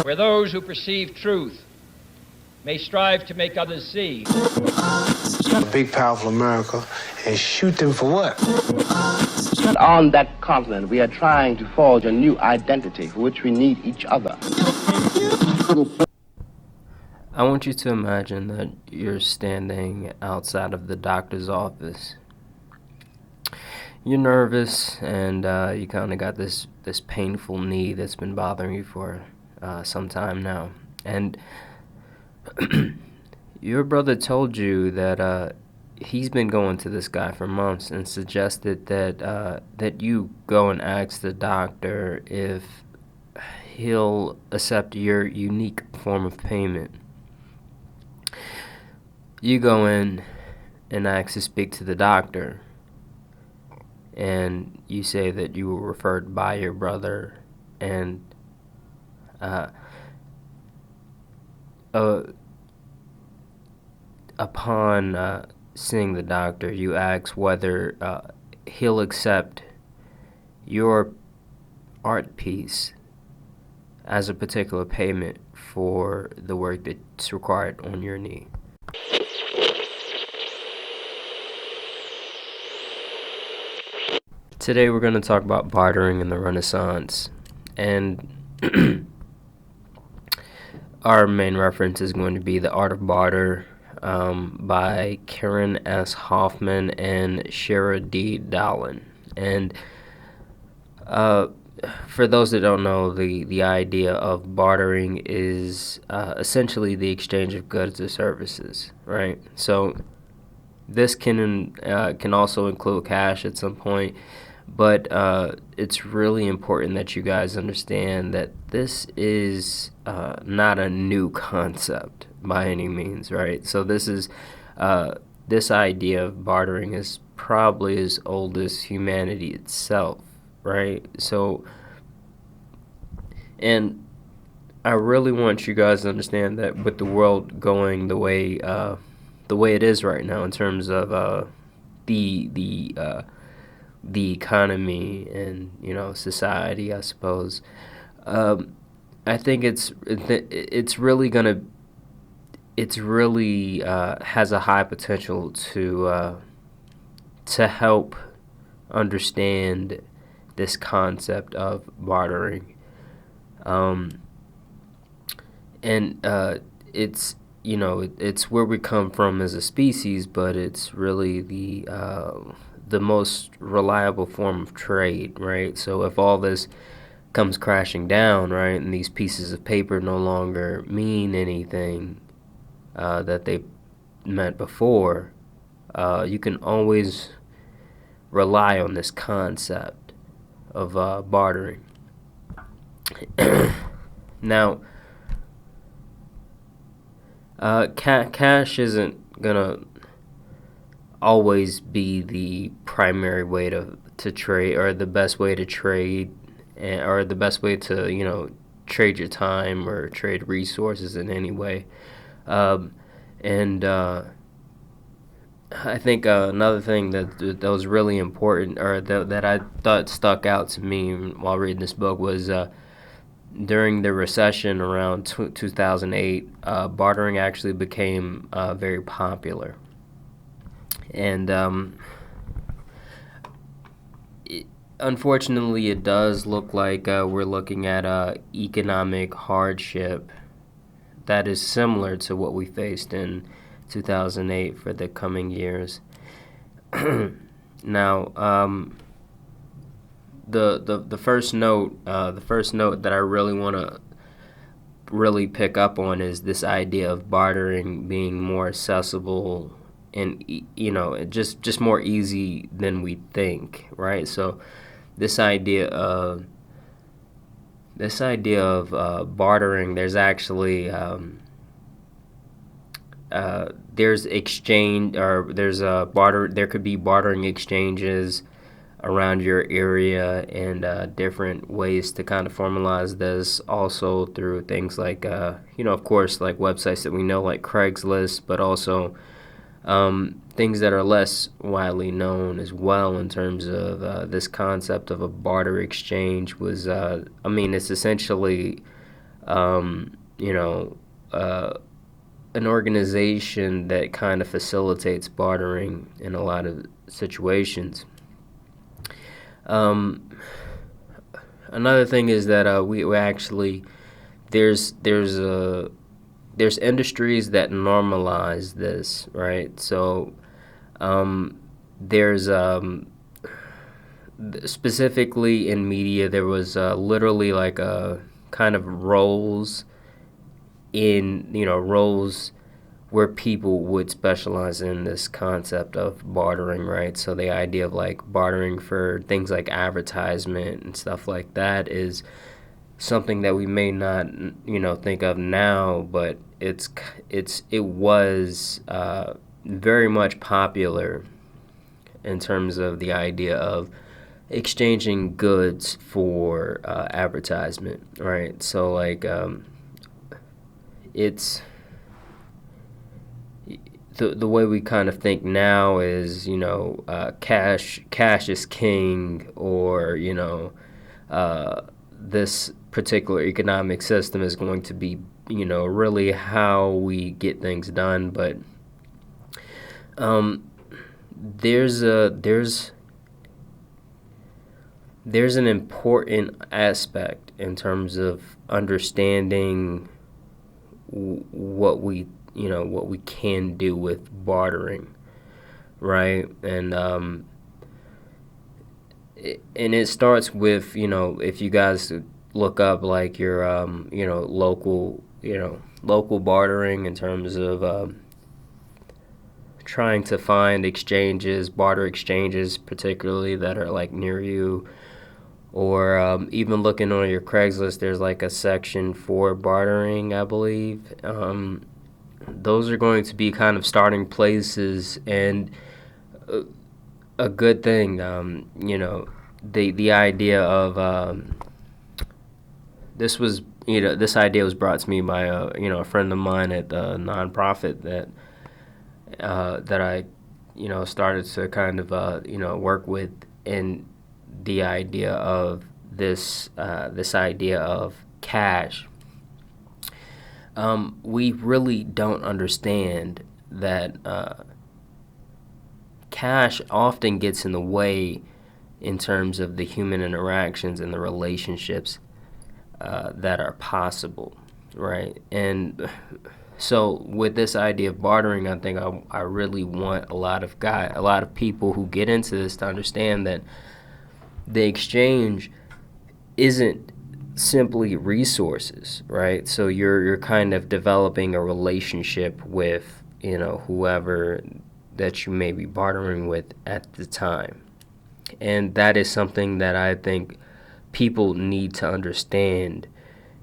where those who perceive truth may strive to make others see. A big, powerful America, and shoot them for what? On that continent, we are trying to forge a new identity for which we need each other. I want you to imagine that you're standing outside of the doctor's office. You're nervous, and you kind of got this painful knee that's been bothering you for some time now. And your brother told you that he's been going to this guy for months and suggested that you go and ask the doctor if he'll accept your unique form of payment. You go in and ask to speak to the doctor, and you say that you were referred by your brother, and upon seeing the doctor, you ask whether he'll accept your art piece as a particular payment for the work that's required on your knee. Today we're going to talk about bartering in the Renaissance, and our main reference is going to be The Art of Barter by Karen S. Hoffman and Shera D. Dalin. And for those that don't know, the idea of bartering is essentially the exchange of goods or services, right? So this can also include cash at some point, but it's really important that you guys understand that this is not a new concept by any means, right? So this idea of bartering is probably as old as humanity itself, right? So, and I really want you guys to understand that with the world going the way it is right now in terms of the economy and society, I suppose. I think it's really has a high potential to help understand this concept of bartering, and it's it's where we come from as a species, but it's really the most reliable form of trade, right? So if all this comes crashing down, right, and these pieces of paper no longer mean anything that they meant before, you can always rely on this concept of bartering. Now, cash isn't gonna always be the primary way to trade, or the best way to trade, or the best way to trade your time or trade resources in any way. And I think another thing that was really important, or that I thought stuck out to me while reading this book, was during the recession around 2008, bartering actually became very popular. And unfortunately, it does look like we're looking at economic hardship that is similar to what we faced in 2008 for the coming years. Now, the first note that I really want to pick up on is this idea of bartering being more accessible and just more easy than we think, right? So this idea of bartering, there's actually there's exchange, or there's there could be bartering exchanges around your area, and different ways to kind of formalize this, also through things like of course, like websites that we know, like Craigslist, but also things that are less widely known as well in terms of this concept of a barter exchange was, it's essentially you know, an organization that kind of facilitates bartering in a lot of situations. Another thing is that we actually there's industries that normalize this, right? So there's specifically in media, there was literally like a kind of roles where people would specialize in this concept of bartering, right? So the idea of like bartering for things like advertisement and stuff like that is something that we may not, think of now, but it was very much popular in terms of the idea of exchanging goods for advertisement, right? So like it's the way we kind of think now is, cash is king, or this particular economic system is going to be, really how we get things done. But there's an important aspect in terms of understanding what we can do with bartering, right? And it starts with, if you guys look up like your local bartering in terms of trying to find barter exchanges particularly that are like near you, or even looking on your Craigslist, there's like a section for bartering, I believe. Those are going to be kind of starting places, and a good thing. The idea of this idea was brought to me by a friend of mine at the nonprofit that I started to kind of work with, in the idea of this idea of cash. We really don't understand that cash often gets in the way in terms of the human interactions and the relationships that are possible, right? And so with this idea of bartering, I think I really want a lot of people who get into this to understand that the exchange isn't simply resources, right? So you're kind of developing a relationship with, whoever that you may be bartering with at the time. And that is something that I think people need to understand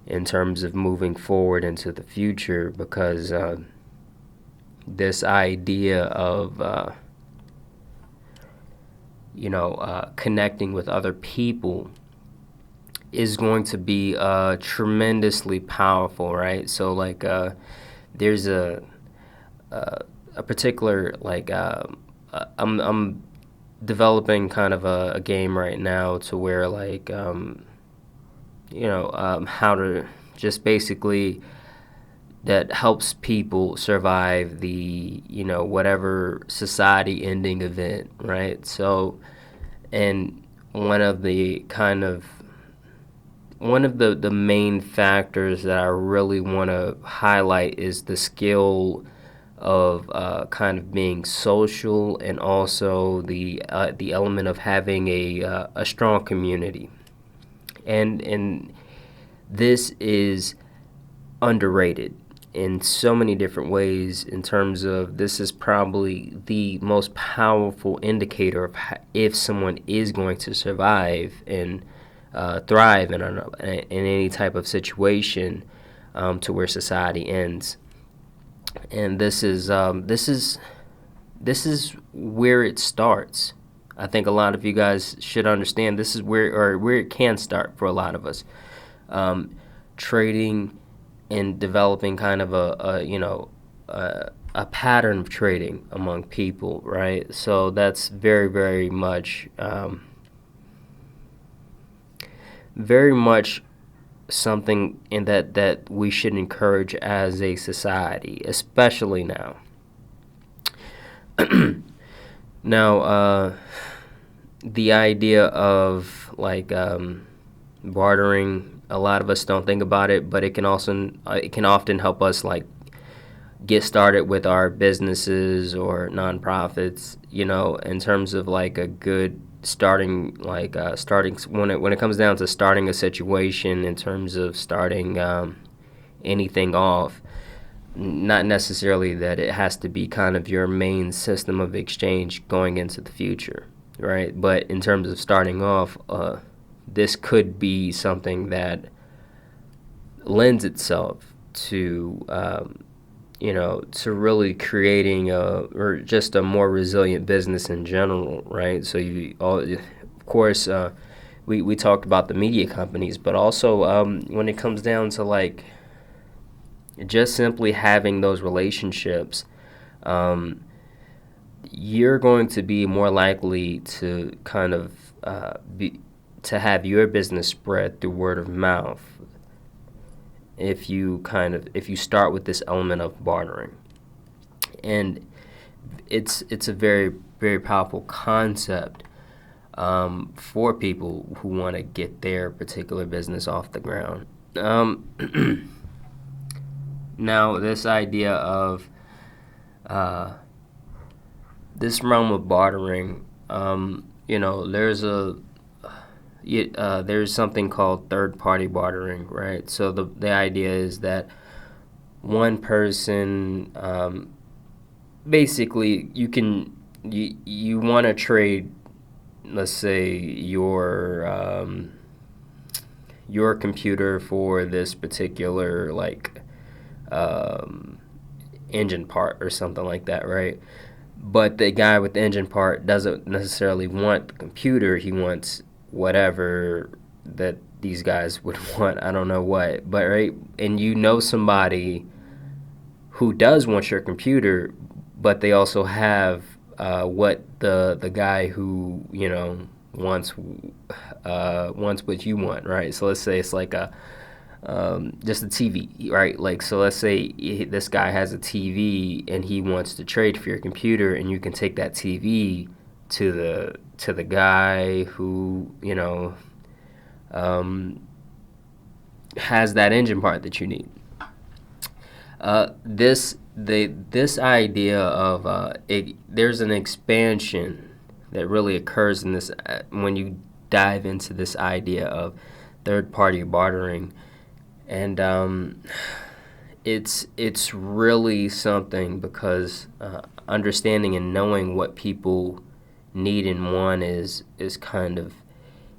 in terms of moving forward into the future, because this idea of connecting with other people is going to be tremendously powerful, right? So like there's a particular like I'm developing kind of a game right now to where like how to just basically that helps people survive the whatever society ending event, right? So, and one of the main factors that I really want to highlight is the skill of kind of being social, and also the element of having a strong community, and this is underrated in so many different ways, in terms of this is probably the most powerful indicator of if someone is going to survive and thrive in any type of situation to where society ends. And this is where it starts. I think a lot of you guys should understand this is where it can start for a lot of us. Trading and developing kind of a pattern of trading among people, right? So that's very, very much something in that we should encourage as a society, especially now. Now, the idea of like bartering, a lot of us don't think about it, but it can often help us like get started with our businesses or nonprofits, in terms of like a good starting, like starting when it comes down to starting a situation, in terms of starting anything off. Not necessarily that it has to be kind of your main system of exchange going into the future, right? But in terms of starting off, this could be something that lends itself to to really creating or just a more resilient business in general, right? So of course, we talked about the media companies, but also when it comes down to like just simply having those relationships, you're going to be more likely to kind of to have your business spread through word of mouth if you start with this element of bartering. And it's a very, very powerful concept for people who want to get their particular business off the ground. Now, this idea of this realm of bartering, there's something called third-party bartering, right? So the idea is that one person, basically, you want to trade, let's say, your computer for this particular like engine part or something like that, right? But the guy with the engine part doesn't necessarily want the computer. He wants whatever that these guys would want. I don't know what, but right. And somebody who does want your computer, but they also have what the guy who wants what you want, right? So let's say it's like just a TV, right? Like, so let's say this guy has a TV and he wants to trade for your computer, and you can take that TV to the guy who has that engine part that you need. This idea of there's an expansion that really occurs in this when you dive into this idea of third-party bartering. And it's really something, because understanding and knowing what people need and want is kind of,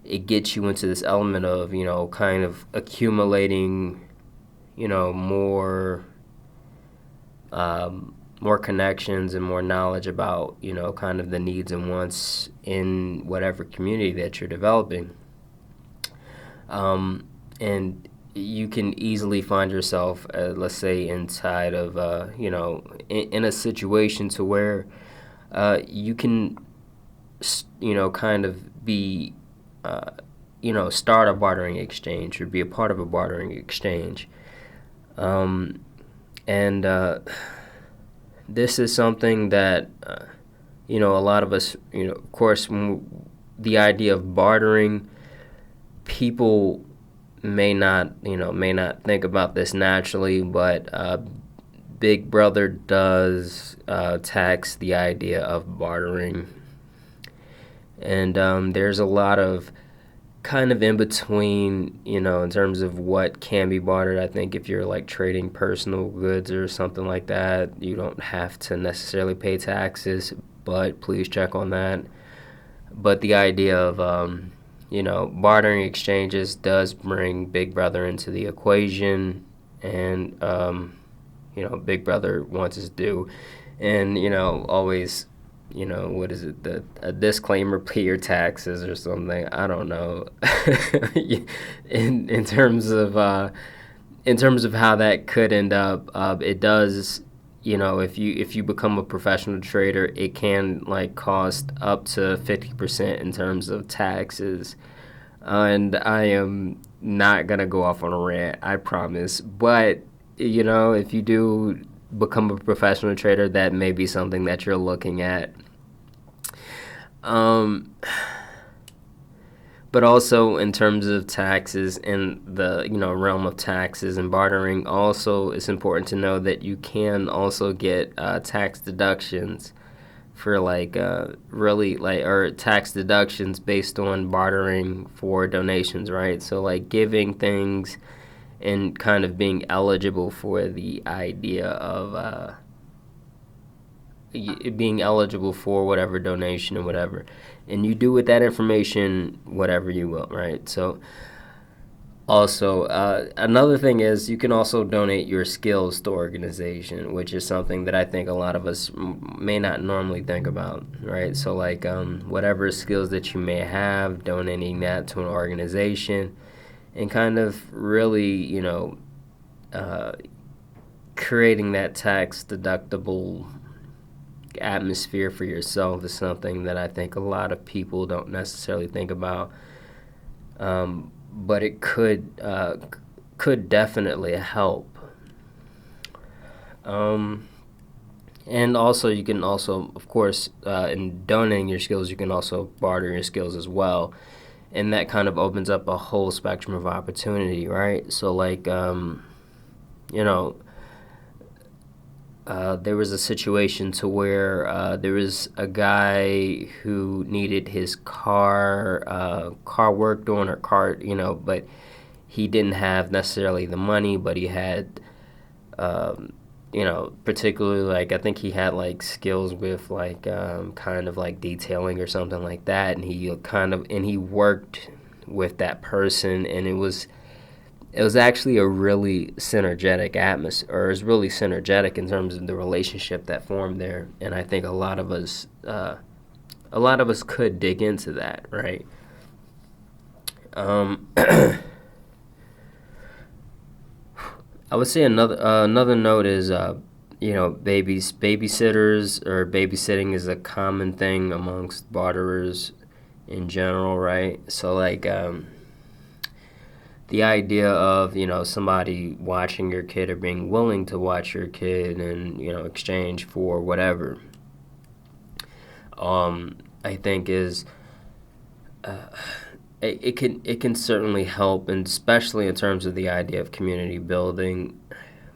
it gets you into this element of kind of accumulating more connections and more knowledge about kind of the needs and wants in whatever community that you're developing, and you can easily find yourself, let's say, inside of, in a situation to where you can, kind of be, start a bartering exchange or be a part of a bartering exchange. And this is something that, a lot of us, of course, the idea of bartering, people may not think about this naturally, but Big Brother does tax the idea of bartering, and there's a lot of kind of in between, in terms of what can be bartered. I think if you're like trading personal goods or something like that, you don't have to necessarily pay taxes, but please check on that. But the idea of bartering exchanges does bring Big Brother into the equation, and Big Brother wants his due, and always, what is it, a disclaimer, pay your taxes or something. I don't know. in terms of how that could end up, it does. If you become a professional trader, it can like cost up to 50% in terms of taxes. And I am not gonna go off on a rant, I promise. But if you do become a professional trader, that may be something that you're looking at. But also in terms of taxes and the realm of taxes and bartering, also it's important to know that you can also get tax deductions for or tax deductions based on bartering for donations, right? So like giving things and kind of being eligible for the idea of being eligible for whatever donation or whatever. And you do with that information whatever you will, right? So also, another thing is you can also donate your skills to organization, which is something that I think a lot of us may not normally think about, right? So like whatever skills that you may have, donating that to an organization and kind of really, creating that tax deductible atmosphere for yourself is something that I think a lot of people don't necessarily think about. But it could definitely help. And also, you can also, of course, in donating your skills, you can also barter your skills as well. And that kind of opens up a whole spectrum of opportunity, right? So, like, there was a situation to where there was a guy who needed his car worked on, or but he didn't have necessarily the money, but he had, particularly like I think he had like skills with like kind of like detailing or something like that, and he worked with that person, and it was actually a really synergetic atmosphere, or it was really synergetic in terms of the relationship that formed there. And I think a lot of us could dig into that, right? I would say another note is, babysitters or babysitting is a common thing amongst barterers in general, right? So like, the idea of, somebody watching your kid or being willing to watch your kid in, exchange for whatever, I think is, it can certainly help, and especially in terms of the idea of community building,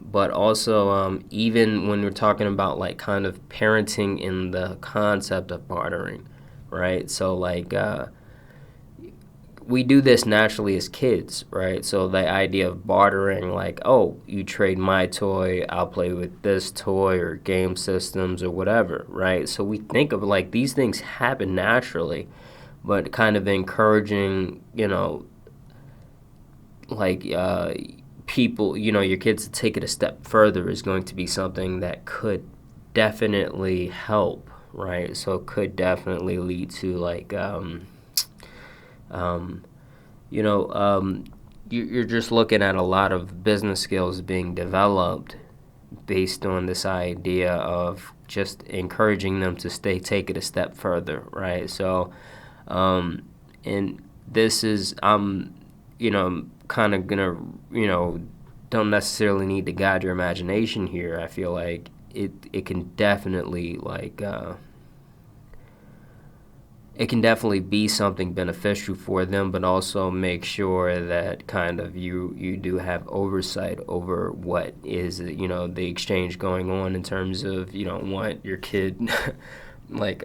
but also even when we're talking about like kind of parenting in the concept of bartering, right? So like, we do this naturally as kids, right? So the idea of bartering, like, oh, you trade my toy, I'll play with this toy, or game systems or whatever, right? So we think of like these things happen naturally, but kind of encouraging, like people, your kids to take it a step further is going to be something that could definitely help, right? So it could definitely lead to like, you're just looking at a lot of business skills being developed based on this idea of just encouraging them to take it a step further, right? So, and this is, kind of gonna, don't necessarily need to guide your imagination here. I feel like it can definitely like, it can definitely be something beneficial for them, but also make sure that kind of you do have oversight over what is, the exchange going on, in terms of you don't want your kid like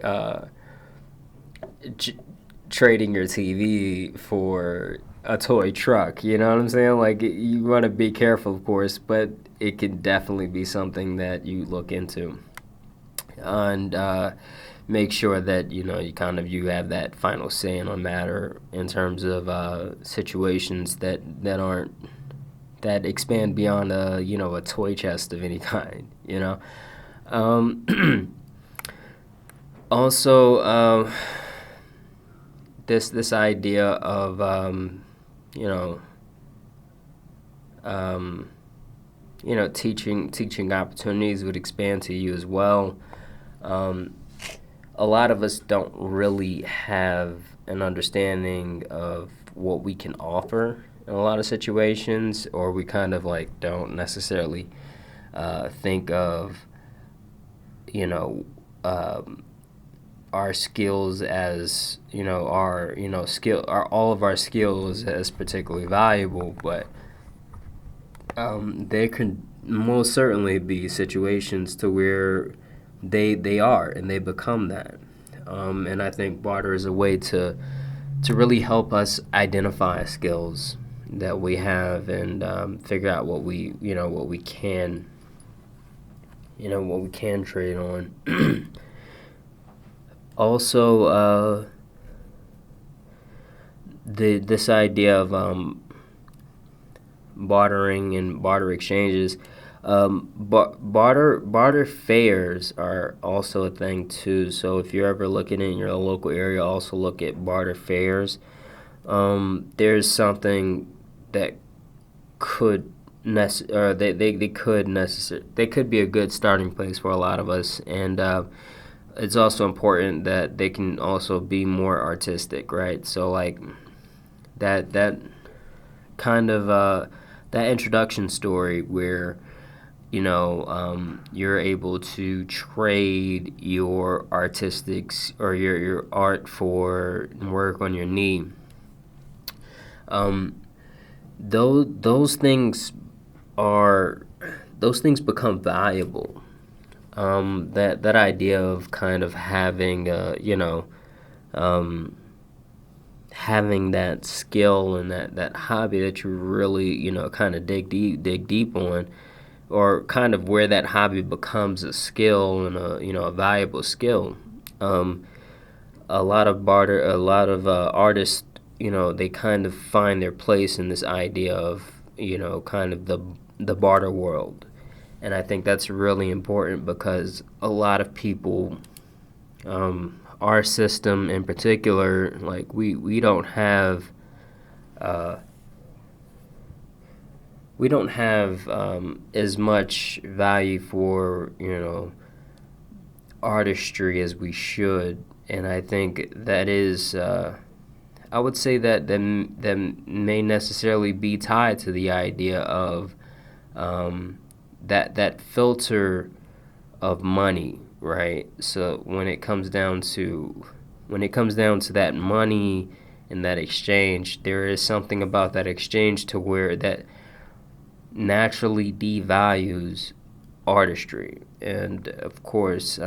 trading your TV for a toy truck, you know what I'm saying? Like, you want to be careful, of course, but it can definitely be something that you look into. And make sure that you have that final say on matter in terms of situations that aren't that expand beyond a toy chest of any kind. Also, this idea of teaching opportunities would expand to you as well. A lot of us don't really have an understanding of what we can offer in a lot of situations, or we kind of like don't necessarily think of, you know, our skills as, our, all of our skills as particularly valuable, but there could most certainly be situations to where they are and they become that. And I think barter is a way to really help us identify skills that we have and figure out what we can trade on. Also, this idea of bartering and barter exchanges. Barter fairs are also a thing too. So if you're ever looking in your local area, also look at barter fairs. There's something that could they could be a good starting place for a lot of us, and it's also important that they can also be more artistic, right? So like that kind of that introduction story where you're able to trade your artistics or your art for work on your knee. Those things become valuable. That idea of kind of having having that skill and that hobby that you really kind of dig deep on, or kind of where that hobby becomes a skill and a valuable skill. A lot of artists, they kind of find their place in this idea of kind of the barter world, and I think that's really important because a lot of people, our system in particular, like we don't have as much value for artistry as we should, and I think that is I would say that may necessarily be tied to the idea of that filter of money, right? So when it comes down to that money and that exchange, there is something about that exchange to where that naturally devalues artistry. And of course,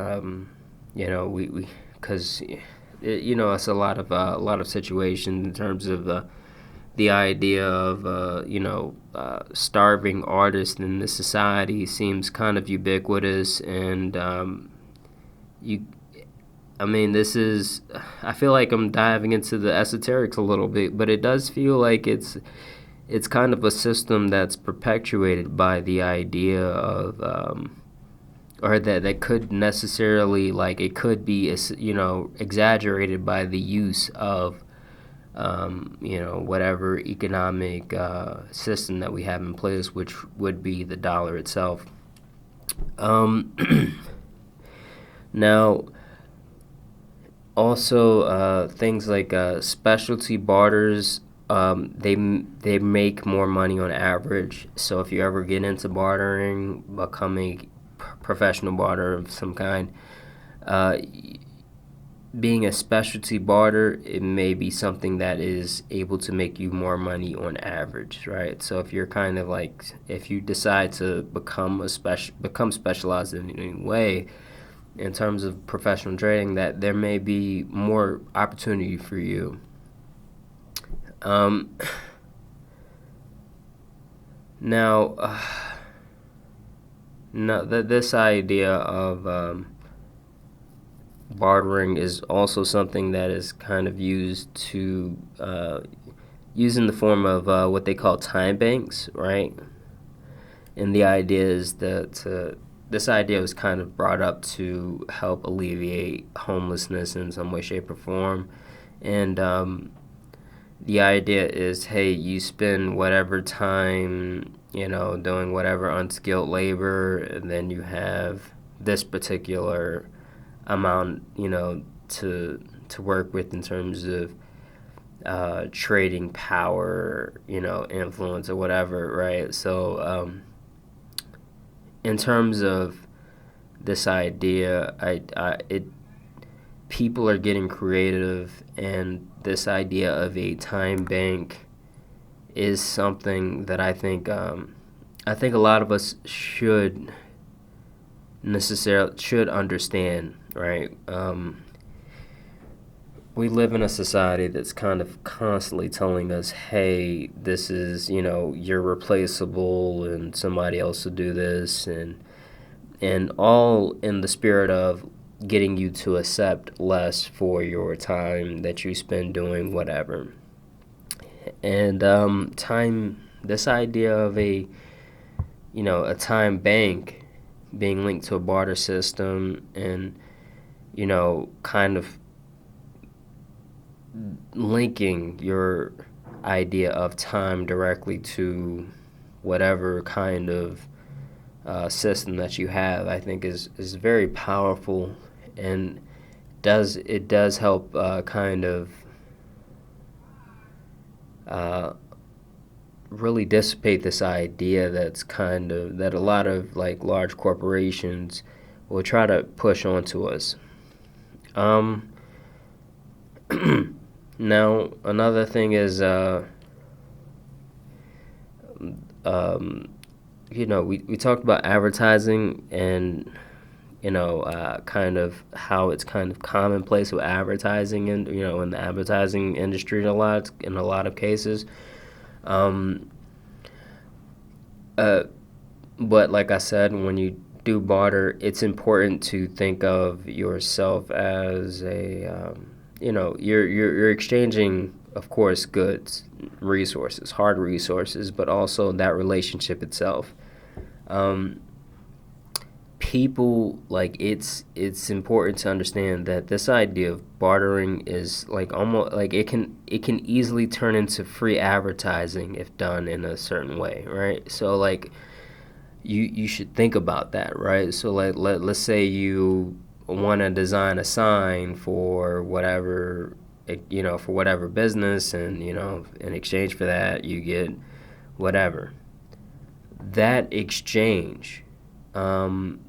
we because it's a lot of situations in terms of the idea of starving artists in this society seems kind of ubiquitous, and I feel like I'm diving into the esoterics a little bit, but it does feel like it's kind of a system that's perpetuated by the idea of or that could necessarily, like, it could be exaggerated by the use of whatever economic system that we have in place, which would be the dollar itself. Now, also things like specialty barters, they make more money on average. So if you ever get into bartering, become a professional barter of some kind, being a specialty barter, it may be something that is able to make you more money on average, right? So if you're kind of like, if you decide to become specialized in any way in terms of professional trading, that there may be more opportunity for you. This idea of bartering is also something that is kind of used in the form of what they call time banks, right? And the idea is that this idea was kind of brought up to help alleviate homelessness in some way, shape, or form. And the idea is, hey, you spend whatever time, doing whatever unskilled labor, and then you have this particular amount, to work with in terms of trading power, influence or whatever, right? So in terms of this idea, people are getting creative, and this idea of a time bank is something that I think a lot of us should understand, right? We live in a society that's kind of constantly telling us, hey, this is, you're replaceable and somebody else will do this, and all in the spirit of getting you to accept less for your time that you spend doing whatever. And this idea of a time bank being linked to a barter system, and kind of linking your idea of time directly to whatever kind of system that you have, I think is very powerful, and it does help kind of really dissipate this idea that a lot of like large corporations will try to push onto us. Now, another thing is, we talked about advertising, and kind of how it's kind of commonplace with advertising, and in the advertising industry in a lot of cases. But like I said, when you do barter, it's important to think of yourself as a you're exchanging, of course, goods, resources, hard resources, but also that relationship itself. People, like, it's important to understand that this idea of bartering is like almost like it can easily turn into free advertising if done in a certain way, right? So like you should think about that, right? So like let's say you want to design a sign for whatever business, and in exchange for that you get whatever. That exchange, having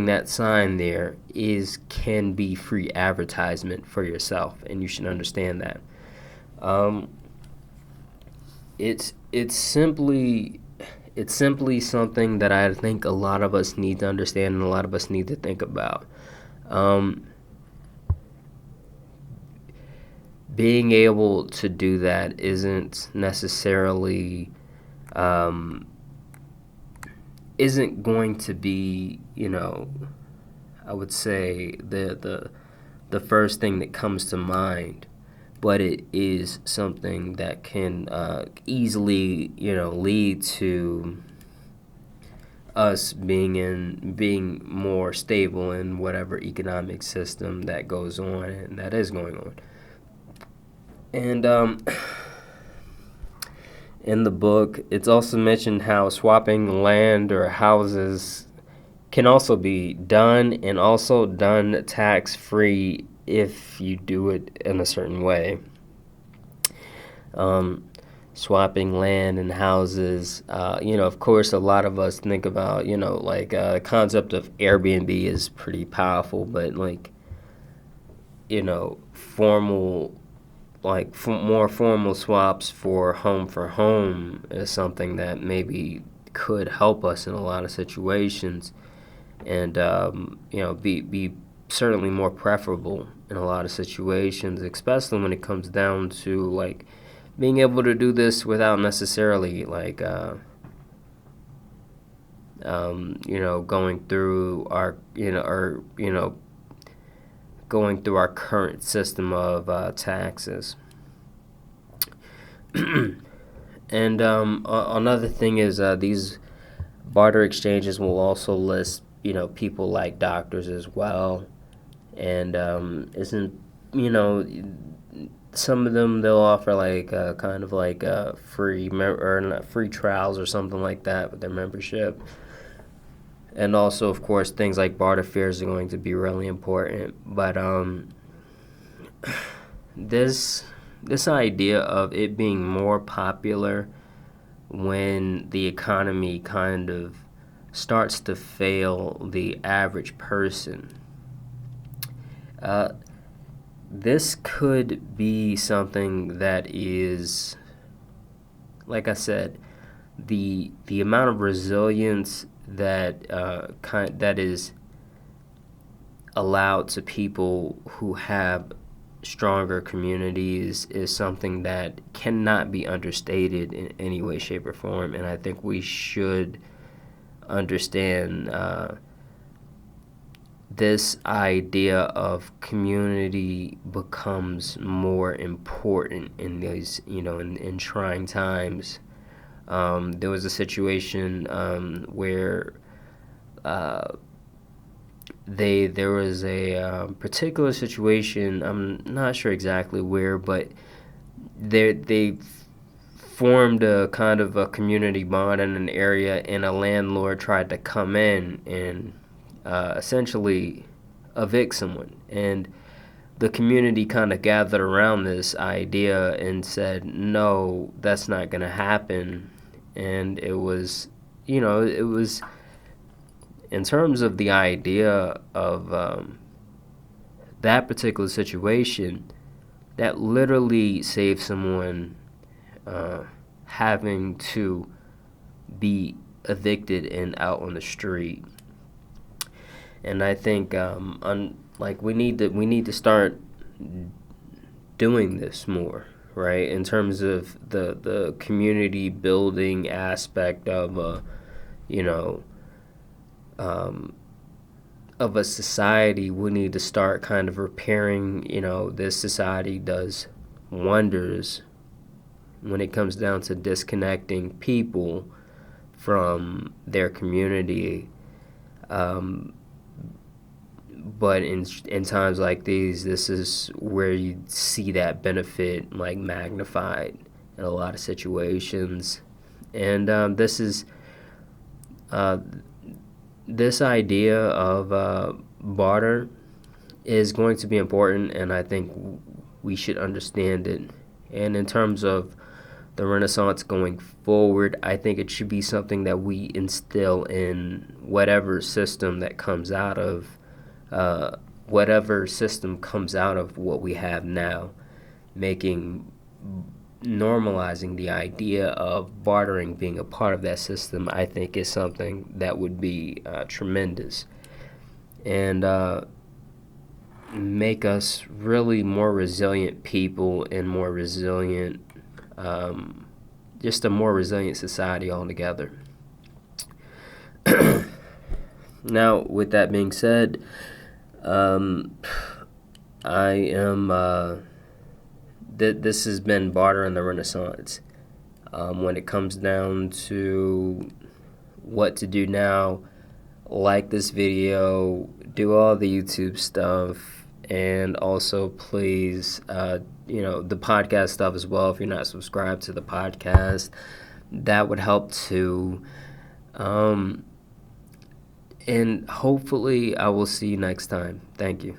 that sign there can be free advertisement for yourself, and you should understand that. It's simply something that I think a lot of us need to understand, and a lot of us need to think about. Being able to do that isn't necessarily isn't going to be, I would say the first thing that comes to mind, but it is something that can easily, lead to us being more stable in whatever economic system that goes on and that is going on. And in the book, it's also mentioned how swapping land or houses can also be done, and also done tax-free if you do it in a certain way. Swapping land and houses, of course, a lot of us think about, the concept of Airbnb is pretty powerful, but more formal swaps for home is something that maybe could help us in a lot of situations, and be certainly more preferable in a lot of situations, especially when it comes down to being able to do this without necessarily going through our going through our current system of taxes. And another thing is these barter exchanges will also list, people like doctors as well. And some of them they'll offer kind of free free trials or something like that with their membership. And also, of course, things like barter fairs are going to be really important. But this idea of it being more popular when the economy kind of starts to fail the average person. This could be something that is, like I said, the amount of resilience that that is allowed to people who have stronger communities is something that cannot be understated in any way, shape, or form. And I think we should understand this idea of community becomes more important in these, in trying times. There was a situation where there was a particular situation. I'm not sure exactly where, but they formed a kind of a community bond in an area, and a landlord tried to come in and essentially evict someone. And the community kind of gathered around this idea and said, no, that's not going to happen. And it was, in terms of the idea of that particular situation, that literally saved someone having to be evicted and out on the street. And I think we need to start doing this more, right? In terms of the community building aspect of of a society. We need to start kind of repairing. This society does wonders when it comes down to disconnecting people from their community. But in times like these, this is where you see that benefit like magnified in a lot of situations. And this idea of barter is going to be important, and I think we should understand it. And in terms of the Renaissance going forward, I think it should be something that we instill in whatever system that comes out of what we have now, normalizing the idea of bartering being a part of that system. I think is something that would be tremendous, and make us really more resilient people and more resilient, just a more resilient society altogether. Now, with that being said, I am. This has been Barter and the Renaissance. When it comes down to what to do now, like this video, do all the YouTube stuff, and also please, the podcast stuff as well. If you're not subscribed to the podcast, that would help too. And hopefully I will see you next time. Thank you.